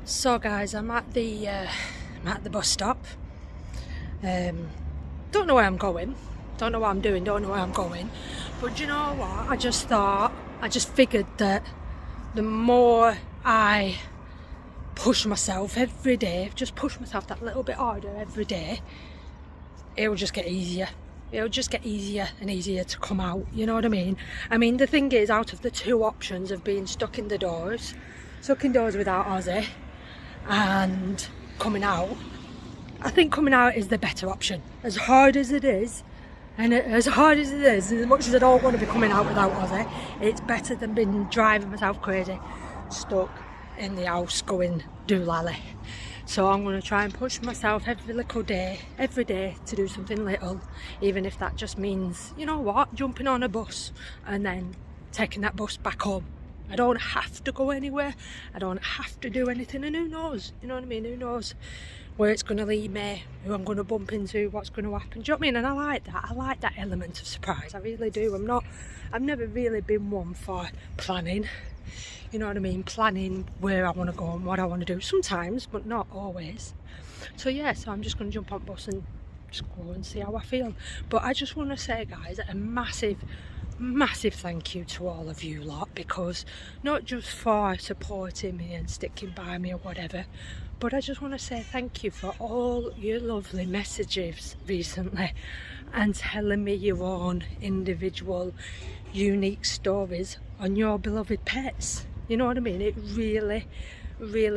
So guys, I'm at the bus stop. Don't know where I'm going, don't know what I'm doing, don't know where I'm going, but do you know what, I just figured that the more I push myself every day, just push myself that little bit harder every day, it'll just get easier. It'll just get easier and easier to come out, you know what I mean? I mean, the thing is, out of the two options of being stuck indoors without Ozzy and coming out, I think coming out is the better option. As hard as it is, as much as I don't want to be coming out without Ozzy, it's better than being driving myself crazy, stuck in the house going doolally. So I'm going to try and push myself every day to do something little, even if that just means, you know what, jumping on a bus and then taking that bus back home. I don't have to go anywhere, I don't have to do anything, and who knows, you know what I mean, who knows where it's going to lead me, who I'm going to bump into, what's going to happen, do you know what I mean? And I like that element of surprise, I really do. I've never really been one for planning, you know what I mean, planning where I want to go and what I want to do, sometimes, but not always. So yeah, so I'm just going to jump on bus and just go and see how I feel. But I just want to say, guys, a massive thank you to all of you lot, because not just for supporting me and sticking by me or whatever, but I just want to say thank you for all your lovely messages recently and telling me your own individual unique stories on your beloved pets. You know what I mean? It really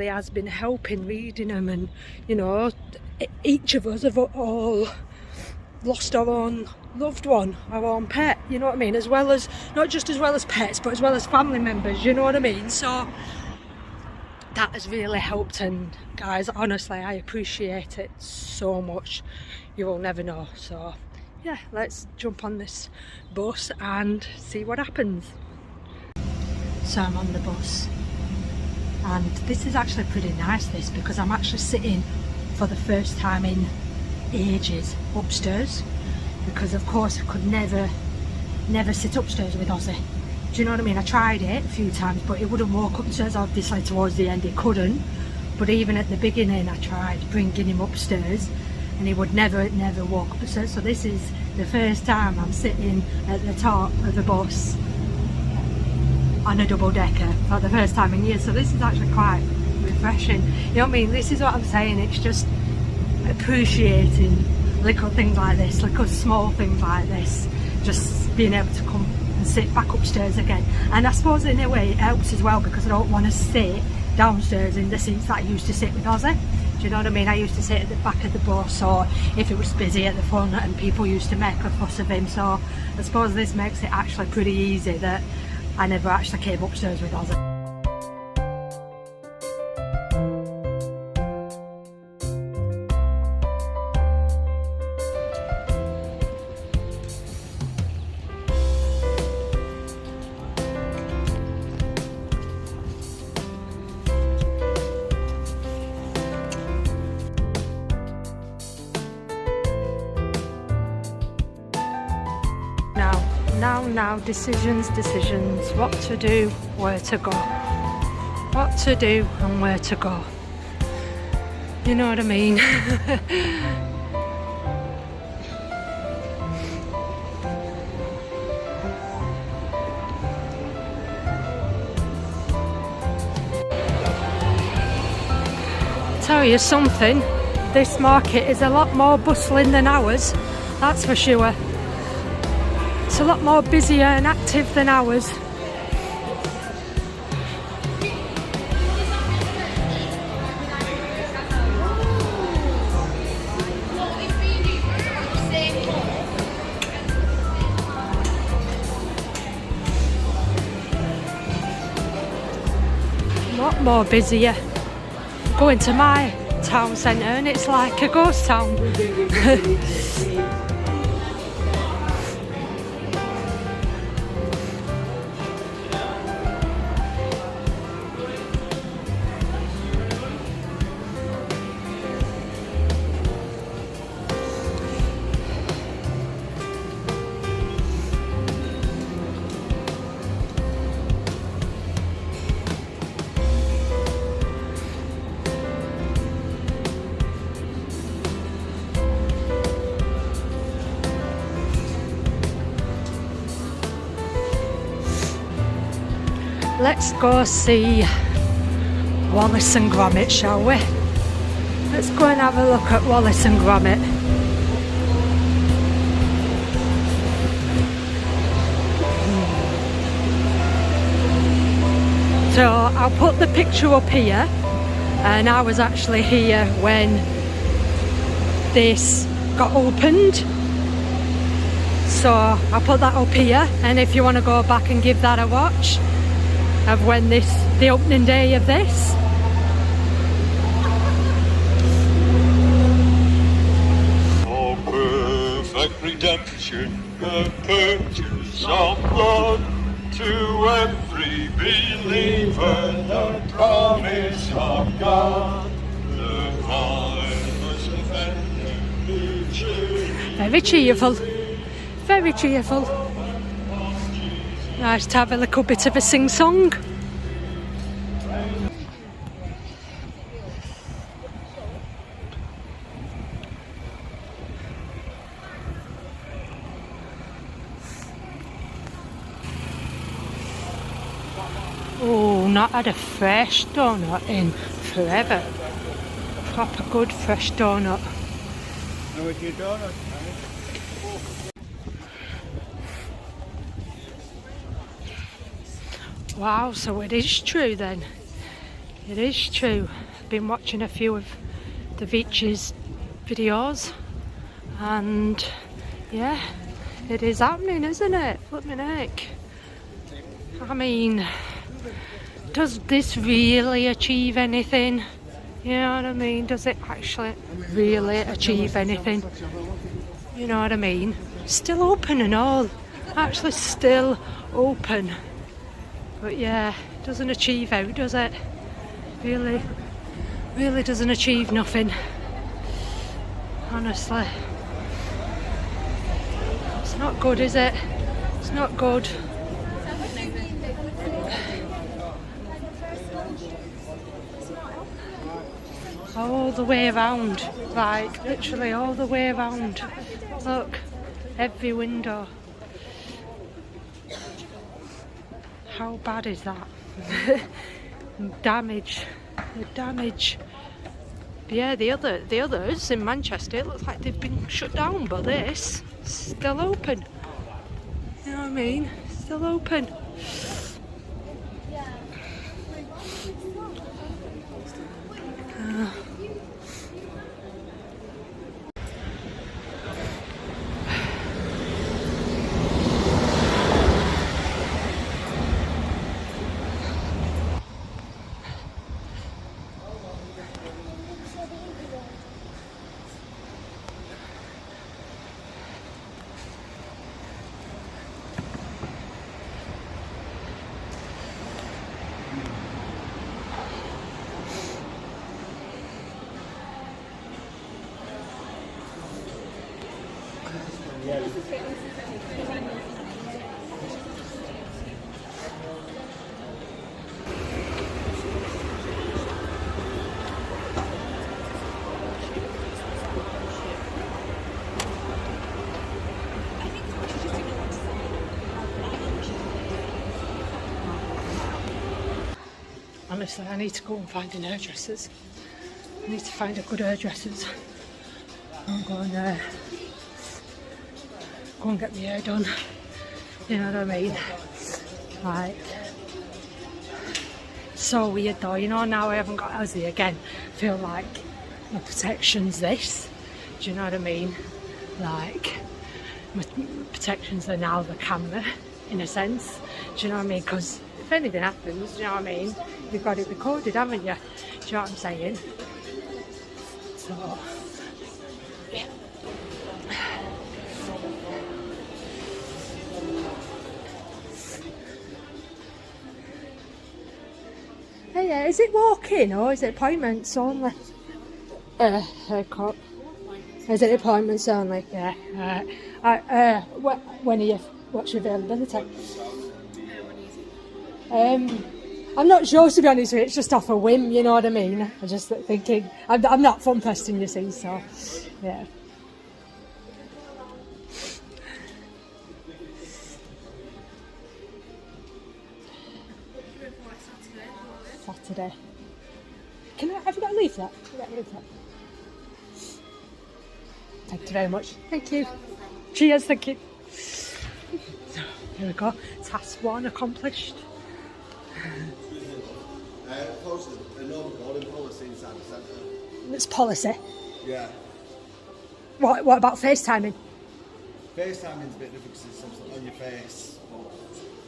has been helping reading them, and you know, each of us have all lost our own loved one, our own pet, you know what I mean, as well as, not just as well as pets, but as well as family members, you know what I mean? So that has really helped, and guys, honestly, I appreciate it so much, you will never know. So yeah, let's jump on this bus and see what happens. So I'm on the bus, and this is actually pretty nice, this, because I'm actually sitting for the first time in ages upstairs, because of course I could never sit upstairs with Ozzy, do you know what I mean? I tried it a few times, but he wouldn't walk upstairs. Obviously towards the end he couldn't, but even at the beginning I tried bringing him upstairs and he would never walk upstairs. So this is the first time I'm sitting at the top of the bus on a double decker for the first time in years, so this is actually quite refreshing, you know what I mean? This is what I'm saying, it's just appreciating little things like this, little small things like this, just being able to come and sit back upstairs again. And I suppose in a way it helps as well, because I don't want to sit downstairs in the seats that I used to sit with Ozzy, do you know what I mean? I used to sit at the back of the bus, or if it was busy at the front and people used to make a fuss of him. So I suppose this makes it actually pretty easy that I never actually came upstairs with Ozzy. Now, decisions, what to do, where to go, what to do and where to go, you know what I mean? Tell you something, this market is a lot more bustling than ours, that's for sure. It's a lot more busier and active than ours. A lot more busier. Going to my town centre and it's like a ghost town. let's go see Wallace and Gromit, shall we? Let's go and have a look at Wallace and Gromit. So I'll put the picture up here, and I was actually here when this got opened. So I'll put that up here, and if you want to go back and give that a watch of when the opening day of this. For perfect redemption, the purchase of blood, to every believer the promise of God, the marvelous offender who truly. Very cheerful. Very cheerful. Nice to have a little bit of a sing-song. Oh, not had a fresh donut in forever. Proper good fresh donut. How was your donut? Wow, so it is true then. It is true. I've been watching a few of the Beach's videos, and yeah, it is happening, isn't it? Flipping heck. I mean, does this really achieve anything? You know what I mean? Does it actually really achieve anything? You know what I mean? Still open and all. Actually still open. But yeah, doesn't achieve out, does it? Really doesn't achieve nothing. Honestly. It's not good, is it? It's not good. All the way around, like literally all the way around. Look, every window. How bad is that? Damage, the damage. Yeah, the others in Manchester, it looks like they've been shut down, but this is still open. You know what I mean? Still open. Honestly, I need to go and find an hairdresser's. I need to find a good hairdresser's. I'm going there. Go and get my hair done. You know what I mean? Like, so weird though, you know, now I haven't got Ozzy again. I feel like my protection's this. Do you know what I mean? Like, my protections are now the camera, in a sense. Do you know what I mean? Because if anything happens, do you know what I mean? You've got it recorded, haven't you? Do you know what I'm saying? So, yeah. Hey, yeah, is it walk-in or is it appointments only? Haircut. Is it appointments only? Yeah. When are you? What's your availability? I'm not sure, to be honest with you. It's just off a whim, you know what I mean? I'm just thinking. I'm not fun testing, you see, so yeah. Saturday. Have you got a leaflet? Thank you very much. Thank you. Cheers, thank you. So, here we go. Task 1 accomplished. It's policy. Yeah. What about FaceTiming? FaceTiming's a bit different because it's something on your face.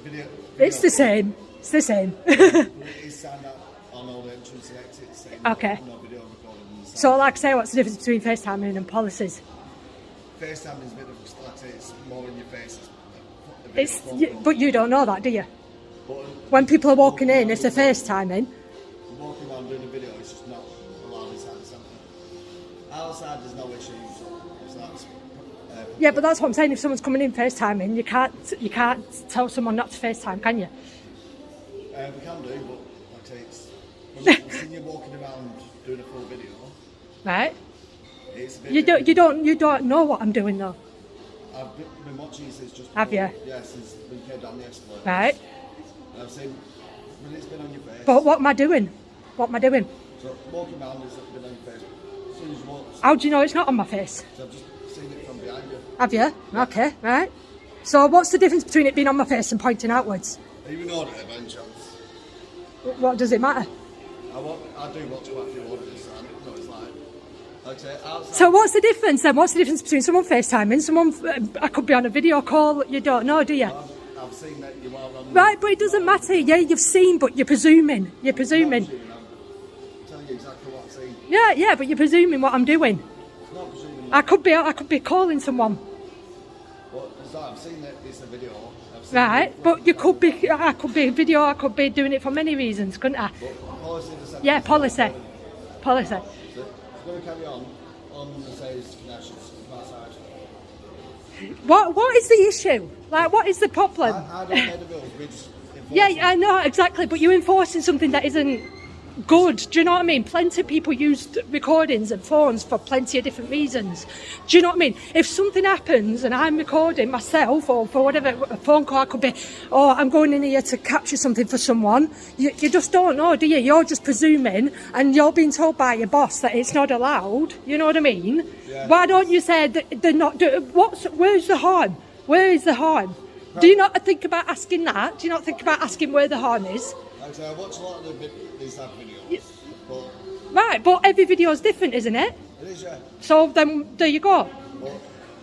Video It's the same. It's the same. It is signed out on all the entrance and exits saying Okay. no video recording. So, like I say, what's the difference between FaceTiming and policies? FaceTiming's a bit different because, like I say, it's more in your face. But you don't know that, do you? But When people are walking in, if they're FaceTiming, walking around doing a video, it's just not allowed inside the centre. Outside, there's no issues. So that's, yeah, but that's what I'm saying. If someone's coming in FaceTiming, you can't tell someone not to FaceTime, can you? we can do, but like I say, it's when I've seen you walking around doing a full video. Right? It's a bit You don't know what I'm doing though. I've been watching you since just before. Have you? Yeah, since we came down the escalator. Right. I've seen when it's been on your face. But what am I doing? What am I doing? So walking around has been on your face. As soon as you walk, How do you know it's not on my face? so I've just seen it from behind you. Have you? Okay, right. So what's the difference between it being on my face and pointing outwards? Are you an auditor by any chance? What does it matter? I do watch quite a few auditors, so I know what it's like. Like I say, outside. So what's the difference then? What's the difference between someone FaceTiming, someone, I could be on a video call, you don't know, do you? I've seen that you are on. Right, but it doesn't matter. Yeah, you've seen, but you're presuming. You're presuming. I'm telling you exactly what I've seen. Yeah, but you're presuming what I'm doing. It's not presuming. I could be calling someone. But it's like I've seen that it's a video. I've seen Right, it. but I could be video, I could be doing it for many reasons, couldn't I? But policy in the sense Yeah, is policy. not- Policy. So if you're going to carry on the says connections from outside. What is the issue? Like, what is the problem? I don't know the rules, we just enforce Yeah, them. I know, exactly, but you're enforcing something that isn't good. Do you know what I mean? Plenty of people use recordings and phones for plenty of different reasons. Do you know what I mean? If something happens and I'm recording myself or for whatever, a phone call could be, oh, I'm going in here to capture something for someone, you just don't know, do you? You're just presuming and you're being told by your boss that it's not allowed. You know what I mean? Yeah. Why don't you say that they're not doing, where's the harm? Where is the harm? Do you not think about asking that? Do you not think about asking where the harm is? Like I say, I watch a lot of these type of videos. But Right, but every video is different, isn't it? it is, yeah. So then, there you go. But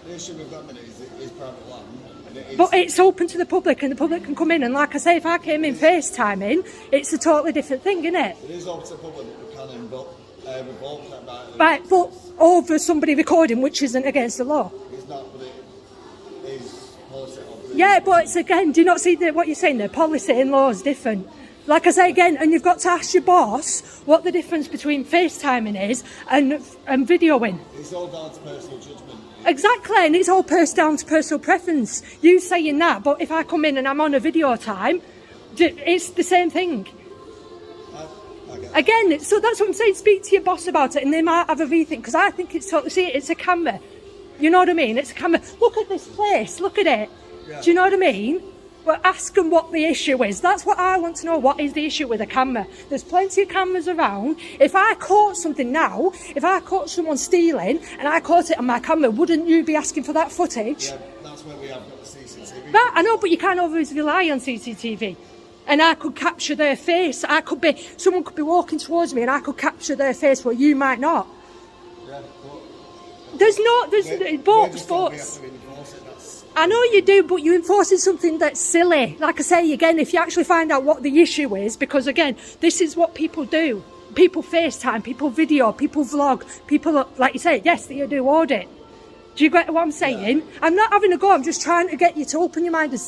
the issue with that minute is it is private land. And it is, But it's open to the public and the public can come in. And like I say, if I came in FaceTiming, it's a totally different thing, isn't it? it is open to the public, we can involve that about Right, but over somebody recording, which isn't against the law. It's not, but it is policy of the Yeah, but it's again, do you not see what you're saying there? Policy and law is different. Like I say again, and you've got to ask your boss what the difference between FaceTiming is and videoing. It's all down to personal judgment. Exactly, and it's all down to personal preference. You saying that, but if I come in and I'm on a video time, it's the same thing. I get it. Again, so that's what I'm saying. Speak to your boss about it, and they might have a rethink. Because I think it's totally. See, it's a camera. You know what I mean? It's a camera. Look at this place. Look at it. Yeah. Do you know what I mean? Well, ask them what the issue is. That's what I want to know. What is the issue with a camera? There's plenty of cameras around. If I caught something now, if I caught someone stealing and I caught it on my camera, wouldn't you be asking for that footage? Yeah, that's where we have got the CCTV. Right, I know, but you can't always rely on CCTV. And I could capture their face. Someone could be walking towards me and I could capture their face where you might not. Yeah, but There's we're boats. just told we have to enforce it. That's I know you do, but you're enforcing something that's silly. Like I say again, if you actually find out what the issue is, because again, this is what people do. People FaceTime, people video, people vlog, people, like you say, yes, you do audit. Do you get what I'm saying? Yeah. I'm not having a go, I'm just trying to get you to open your mind and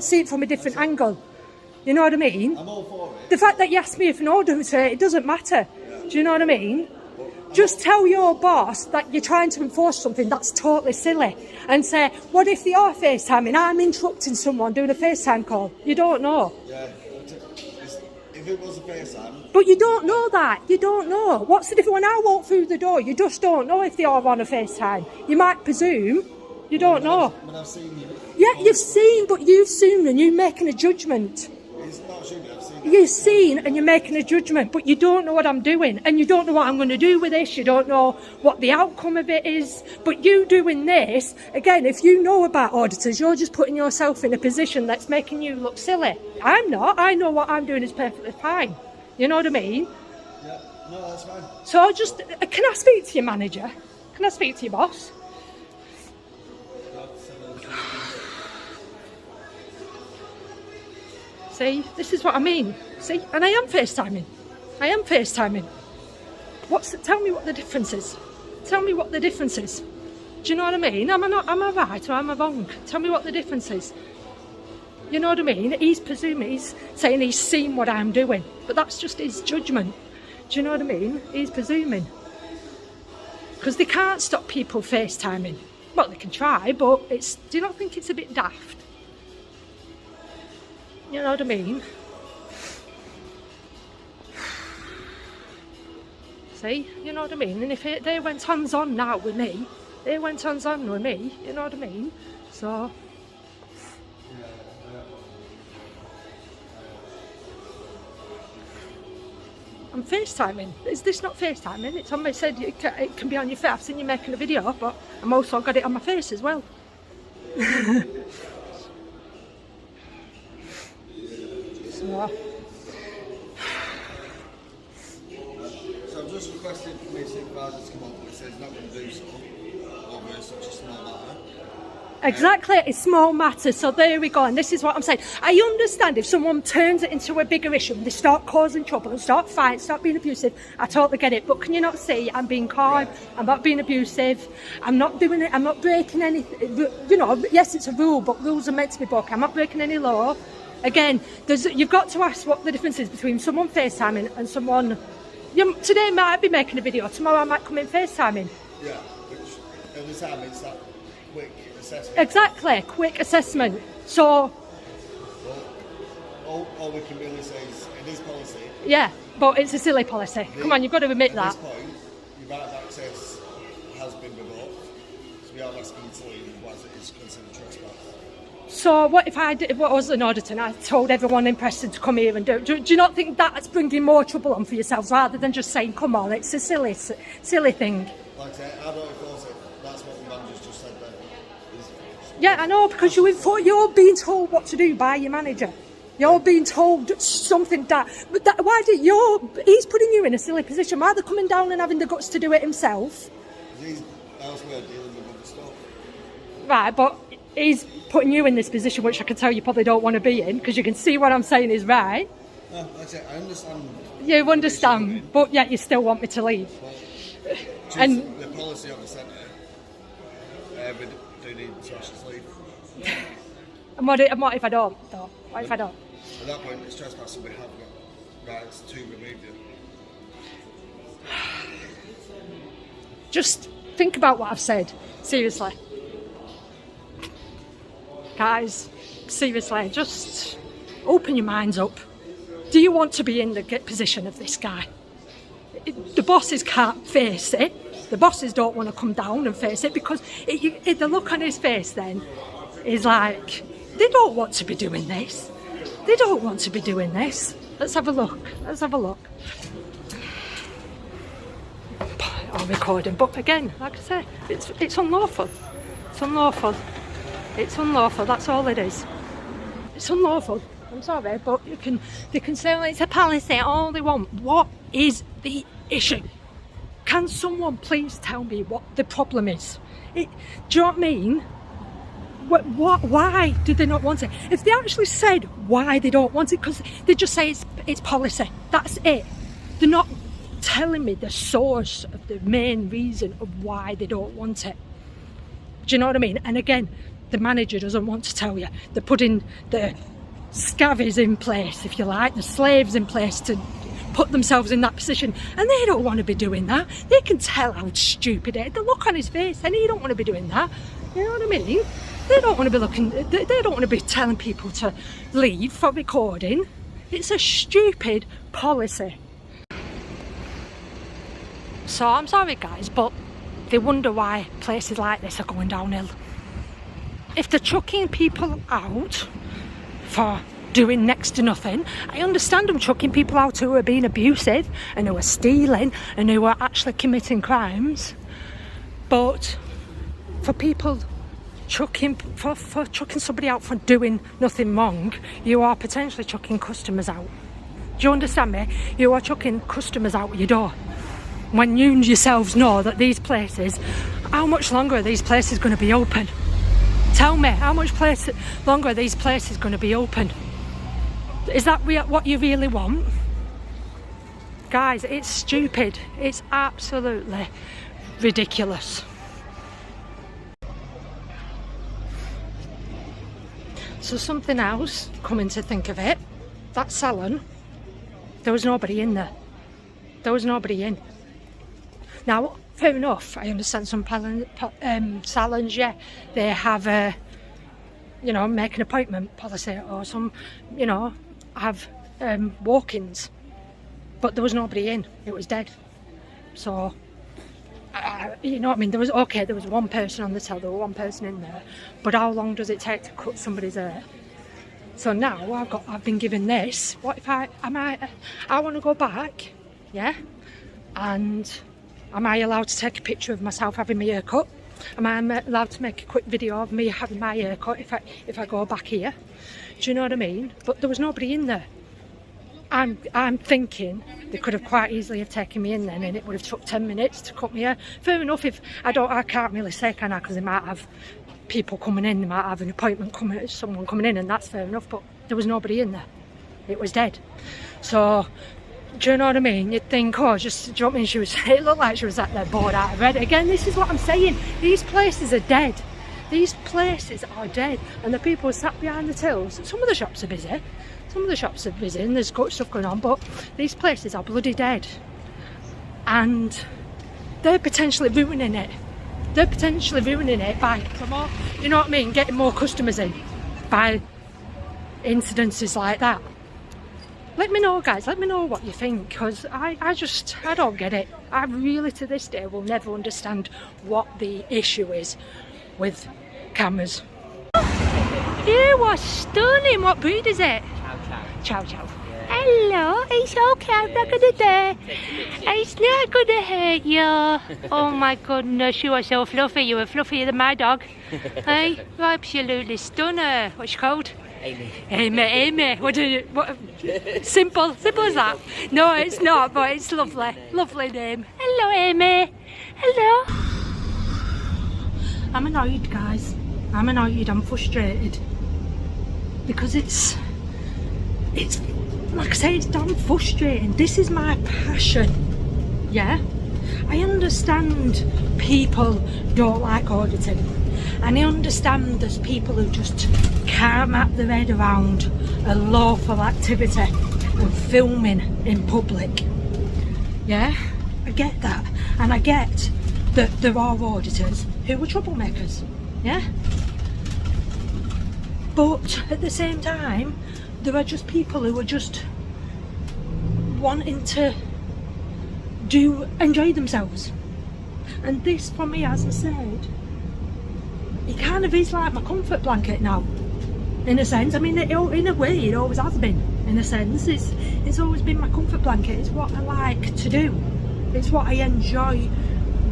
see it from a different angle. You know what I mean? I'm all for it. The fact that you asked me if an auditor, it doesn't matter. Do you know what I mean? Just tell your boss that you're trying to enforce something that's totally silly and say, what if they are FaceTiming? I'm interrupting someone doing a FaceTime call. You don't know. Yeah, if it was a FaceTime, But you don't know that. You don't know. What's the difference? When I walk through the door, you just don't know if they are on a FaceTime. You might presume. You don't know. when I've seen you. Yeah, you've seen, but you've seen and you're making a judgment. It's not assuming, I've seen You're seeing and you're making a judgment, but you don't know what I'm doing, and you don't know what I'm going to do with this. You don't know what the outcome of it is. But you doing this, again, if you know about auditors, you're just putting yourself in a position that's making you look silly. I'm not. I know what I'm doing is perfectly fine. You know what I mean? Yeah, no, that's fine. So just, can I speak to your manager? Can I speak to your boss? See, this is what I mean. See, and I am FaceTiming. I am FaceTiming. Tell me what the difference is. Tell me what the difference is. Do you know what I mean? Am I right or am I wrong? Tell me what the difference is. You know what I mean? He's presuming, he's saying he's seen what I'm doing, but that's just his judgment. Do you know what I mean? He's presuming. Because they can't stop people FaceTiming. Well, they can try, but do you not think it's a bit daft? You know what I mean? See? You know what I mean? And if they went hands-on now with me, you know what I mean? So... I'm FaceTiming. Is this not FaceTiming? It's on my said it can be on your face. I've seen you making a video, but I'm also got it on my face as well. So I've just requested for my supervisor to come up, but it says not going to do so over such a small matter. exactly, it's small matters. So there we go, and this is what I'm saying. I understand if someone turns it into a bigger issue and they start causing trouble and start fighting, start being abusive, I totally get it. But can you not see I'm being calm, I'm not being abusive, I'm not doing it, I'm not breaking anything. You know, yes, it's a rule, but rules are meant to be broken. I'm not breaking any law. Again, you've got to ask what the difference is between someone FaceTiming and someone... today I might be making a video, tomorrow I might come in FaceTiming. Yeah, which at the time it's that quick assessment. Exactly, quick assessment. So... Well, all we can really say is it is policy. Yeah, but it's a silly policy. Come on, you've got to admit that. At this point, your right of access has been revoked, so we are asking you to leave as it is considered trespass. So what if I was an auditor and I told everyone in Preston to come here and do you not think that's bringing more trouble on for yourselves rather than just saying, come on, it's a silly thing? Like I say, I don't enforce it. That's what the manager's just said there. Yeah, I know, because you're being told what to do by your manager. You're being told something he's putting you in a silly position. Why are they coming down and having the guts to do it himself? He's elsewhere dealing with other stuff. Right, but he's putting you in this position, which I can tell you probably don't want to be in, because you can see what I'm saying is right. No, like I say, I understand. You understand, but yet you still want me to leave. Well, and the policy of the centre, we do need to actually leave. And what if I don't, though? What if I don't? At that point, it's trespass, and we have got rights to remove you. Just think about what I've said. Seriously. Guys, seriously, just open your minds up. Do you want to be in the position of this guy? The bosses can't face it. The bosses don't want to come down and face it because the look on his face then is like, they don't want to be doing this. They don't want to be doing this. Let's have a look. Let's have a look. I'm recording, but again, like I say, it's unlawful. It's unlawful. It's unlawful, that's all it is. It's unlawful. I'm sorry, but they can say, well, it's a policy, all they want. What is the issue? Can someone please tell me what the problem is? Do you know what I mean? Why do they not want it? If they actually said why they don't want it, because they just say it's policy, that's it. They're not telling me the source of the main reason of why they don't want it. Do you know what I mean? And again, the manager doesn't want to tell you. They're putting the scabbies in place, if you like, the slaves in place to put themselves in that position, and they don't want to be doing that. They can tell how stupid it is. The look on his face, and he don't want to be doing that. You know what I mean? They don't want to be they don't want to be telling people to leave for recording. It's a stupid policy. So I'm sorry guys, but they wonder why places like this are going downhill. If they're chucking people out for doing next to nothing. I understand them chucking people out who are being abusive and who are stealing and who are actually committing crimes, but for people chucking somebody out for doing nothing wrong, you are potentially chucking customers out. Do you understand me? You are chucking customers out your door when you yourselves know that these places, how much longer are these places going to be open? Tell me, how much longer are these places going to be open? Is that what you really want? Guys, it's stupid. It's absolutely ridiculous. So something else, coming to think of it, that salon, there was nobody in there. There was nobody in. Now, fair enough, I understand some salons, yeah, they have a, you know, make an appointment policy, or some, you know, have walk-ins. But there was nobody in, it was dead. So, you know what I mean, there was one person on the till, there was one person in there, but how long does it take to cut somebody's hair? So now I've been given this. What if I want to go back, yeah, and am I allowed to take a picture of myself having my hair cut? Am I allowed to make a quick video of me having my hair cut if I go back here? Do you know what I mean? But there was nobody in there. I'm thinking they could have quite easily have taken me in then, and it would have took 10 minutes to cut me hair. Fair enough, if I can't really say, can I? Because they might have people coming in, they might have an appointment coming, someone coming in, and that's fair enough. But there was nobody in there. It was dead. So, do you know what I mean? You'd think, oh, just, do you know what I mean? It looked like she was at there bored out of red. Again, this is what I'm saying. These places are dead. These places are dead. And the people sat behind the tills, some of the shops are busy. Some of the shops are busy and there's good stuff going on, but these places are bloody dead. And they're potentially ruining it. They're potentially ruining it by promoting, you know what I mean, getting more customers in by incidences like that. Let me know, guys, let me know what you think, because I don't get it. I really, to this day, will never understand what the issue is with cameras. You are stunning. What breed is it? Chow chow. Yeah. Hello, it's okay, I'm not gonna die. It's not gonna hurt you. Oh my goodness, you are so fluffy. You are fluffier than my dog. Hey, you're absolutely stunner. What's she called? Amy. What? Simple as that. No, it's not, but it's lovely. Lovely name. Hello, Amy. Hello. I'm annoyed, guys. I'm annoyed. I'm frustrated because it's like I say, it's damn frustrating. This is my passion. Yeah, I understand people don't like auditing, and I understand there's people who just can't wrap their head around a lawful activity and filming in public. Yeah, I get that, and I get that there are auditors who are troublemakers. Yeah, but at the same time, there are just people who are just wanting to enjoy themselves. And this, for me, as I said, it kind of is like my comfort blanket now, in a sense. I mean, in a way, it always has been, in a sense. It's always been my comfort blanket. It's what I like to do. It's what I enjoy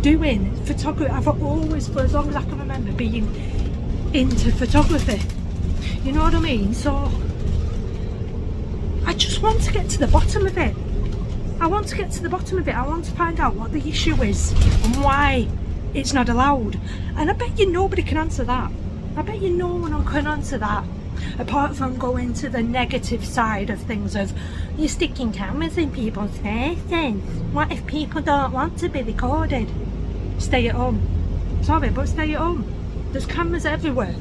doing. Photography, I've always, for as long as I can remember, being into photography. You know what I mean? So I just want to get to the bottom of it. I want to get to the bottom of it. I want to find out what the issue is and why it's not allowed. And I bet you nobody can answer that. I bet you no one can answer that, apart from going to the negative side of things of you're sticking cameras in people's faces. What if people don't want to be recorded? Stay at home. Sorry, but stay at home. There's cameras everywhere.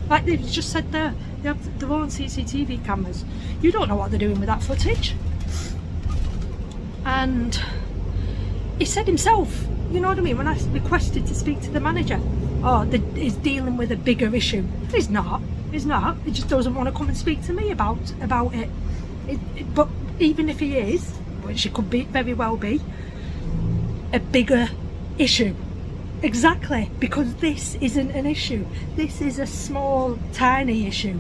Like they've just said there, they have their own CCTV cameras. You don't know what they're doing with that footage. And he said himself, you know what I mean, when I requested to speak to the manager, oh, he's dealing with a bigger issue. He's not. He just doesn't want to come and speak to me about it. But even if he is, which it could be, very well be, a bigger issue. Exactly, because this isn't an issue. This is a small, tiny issue.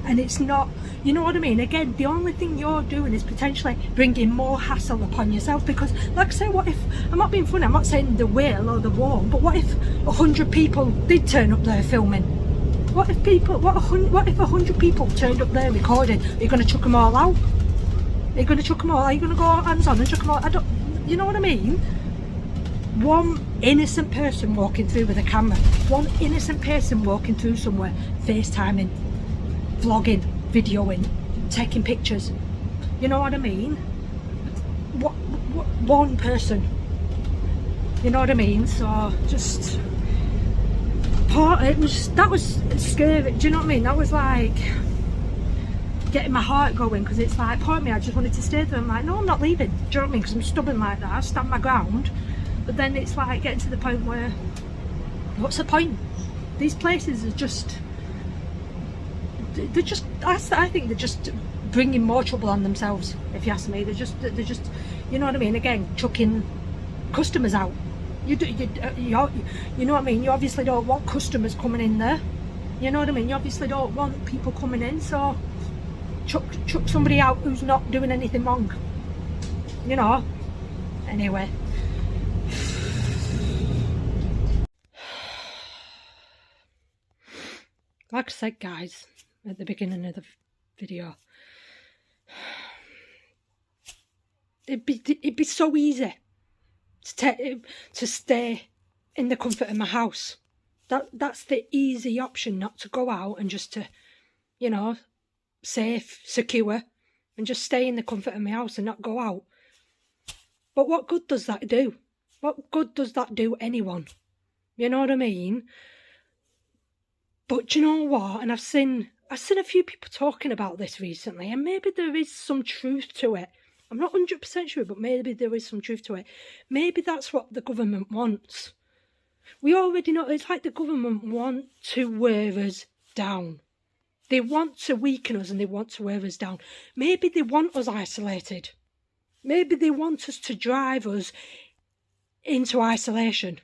and it's not, you know what I mean? Again, the only thing you're doing is potentially bringing more hassle upon yourself, because like I say, what if, I'm not being funny, I'm not saying the will or the won't, but what if 100 people did turn up there filming? What if people, what if 100 people turned up there recording? Are you going to chuck them all out? Are you going to chuck them all? Are you going to go hands on and chuck them all? I don't, you know what I mean? One innocent person walking through with a camera, one innocent person walking through somewhere, FaceTiming, vlogging, videoing, taking pictures. You know what I mean? What one person. You know what I mean? So just that was scary. Do you know what I mean? That was like getting my heart going, because it's like, part of me, I just wanted to stay there. I'm like, no, I'm not leaving. Do you know what I mean? Because I'm stubborn like that. I stand my ground. But then it's like getting to the point where, what's the point? These places are just, they're just, I think they're just bringing more trouble on themselves, if you ask me. They're just, you know what I mean? Again, chucking customers out. You know what I mean? You obviously don't want customers coming in there. You know what I mean? You obviously don't want people coming in, so chuck somebody out who's not doing anything wrong. You know? Anyway. Like I said, guys, at the beginning of the video, it'd be so easy to stay in the comfort of my house. That's the easy option, not to go out and just to, you know, safe, secure, and just stay in the comfort of my house and not go out. But what good does that do? What good does that do anyone? You know what I mean? But do you know what? And I've seen a few people talking about this recently, and maybe there is some truth to it. I'm not 100% sure, but maybe there is some truth to it. Maybe that's what the government wants. We already know, it's like the government want to wear us down. They want to weaken us and they want to wear us down. Maybe they want us isolated. Maybe they want us to drive us into isolation.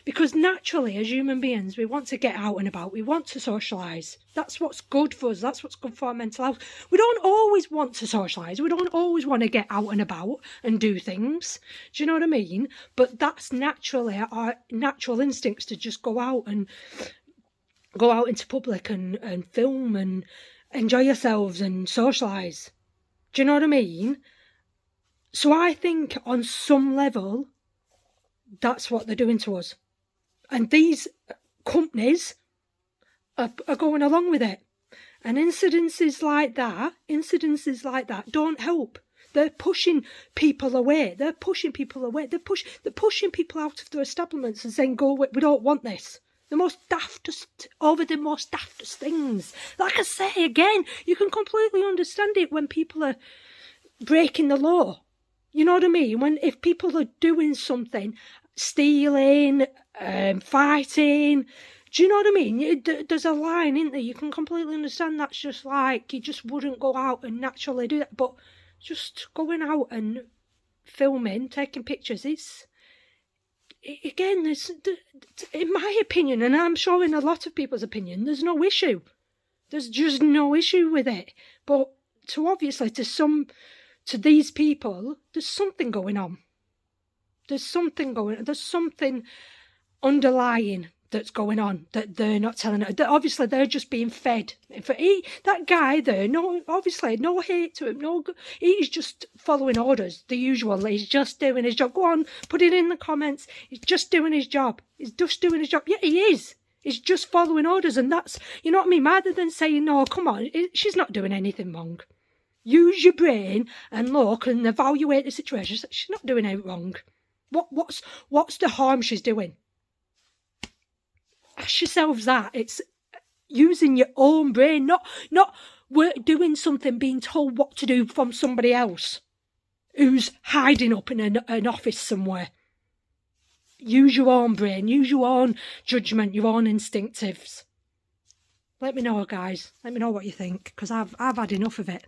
Because naturally, as human beings, we want to get out and about. We want to socialise. That's what's good for us. That's what's good for our mental health. We don't always want to socialise. We don't always want to get out and about and do things. Do you know what I mean? But that's naturally our natural instincts, to just go out into public and film and enjoy yourselves and socialise. Do you know what I mean? So I think on some level, that's what they're doing to us. And these companies are going along with it. And incidences like that don't help. They're pushing people away. They're pushing people away. They're pushing people out of their establishments and saying, go away, we don't want this. The most daftest things. Like I say again, you can completely understand it when people are breaking the law. You know what I mean? If people are doing something, stealing, fighting, do you know what I mean? There's a line, isn't there? You can completely understand that's just like, you just wouldn't go out and naturally do that. But just going out and filming, taking pictures, again, in my opinion, and I'm sure in a lot of people's opinion, there's no issue. There's just no issue with it. But to these people, there's something going on. There's something underlying that's going on that they're not telling it. Obviously, they're just being fed. That guy there, obviously, no hate to him. He's just following orders, the usual. He's just doing his job. Go on, put it in the comments. He's just doing his job. He's just doing his job. Yeah, he is. He's just following orders, and that's, you know what I mean? Rather than saying, no, come on, she's not doing anything wrong. Use your brain and look and evaluate the situation. She's not doing anything wrong. What's the harm she's doing? Ask yourselves that. It's using your own brain, not doing something, being told what to do from somebody else who's hiding up in an office somewhere. Use your own brain, use your own judgment, your own instinctives. Let me know, guys. Let me know what you think, because I've had enough of it.